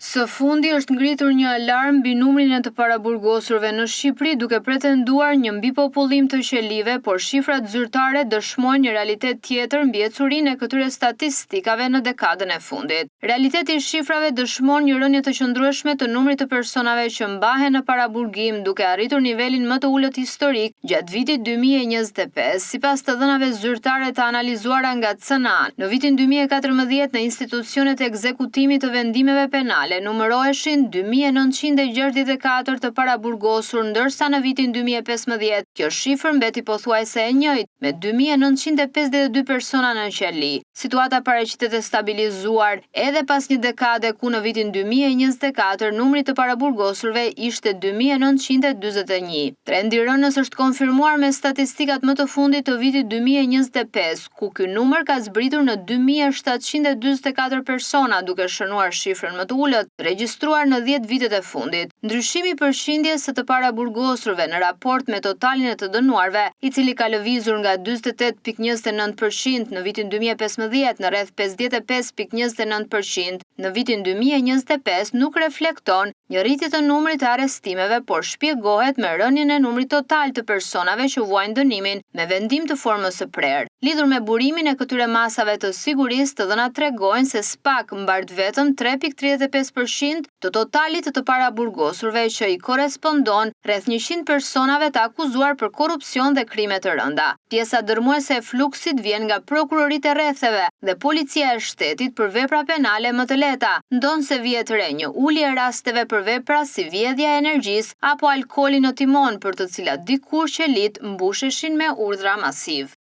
Së fundi është ngritur një alarm mbi numrin e të paraburgosurve në Shqipëri duke pretenduar një mbipopullim të qelive, por shifrat zyrtare dëshmojnë një realitet tjetër mbi ecurinë e këtyre statistikave në dekadën e fundit. Realiteti i shifrave dëshmon një rënje të qëndrueshme të numrit të personave që mbahen në paraburgim, duke arritur nivelin më të ulët historik gjatë vitit 2025, sipas të dhënave zyrtare të analizuara nga CNA. Në vitin 2014 në institucionet e ekzekutimit të vendimeve penale numëroheshin 2964 të paraburgosur, ndërsa në vitin 2015 kjo shifër mbeti pothuajse e njëjtë, me 2952 persona në qeli. Situata paraqitet e stabilizuar edhe pas një dekade ku në vitin 2024 numri të paraburgosurve ishte 2941. Trendi i rënës është konfirmuar me statistikat më të fundit të vitit 2025, ku ky numër ka zbritur në 2744 persona, duke shënuar shifrën më të ulët regjistruar në 10 vitet e fundit. Ndryshimi i përqindjes së të paraburgosurve në raport me totalin e të dënuarve, i cili ka lëvizur nga 48.29% në vitin 2015 në rreth 55.29% në vitin 2025, nuk reflekton një rritje të numrit të arrestimeve, por shpjegohet me rënien e numrit total të personave që vuajnë dënimin me vendim të formës së prerë. Lidhur me burimin e këtyre masave të sigurisë, të dhënat tregojnë se SPAK mbart vetëm 3.35% të totalit të paraburgosurve, që i korespondon rreth 100 personave të akuzuar për korrupsion dhe krime të rënda. Pjesa dërmuese e fluksit vjen nga prokuroritë e rretheve dhe policia e shtetit për vepra penale më të lehta, ndonse vihet re një ulje e rasteve për vepra si vjedhja e energjisë apo alkooli në timon, për të cilat dikur qelit mbusheshin me urdhra masiv.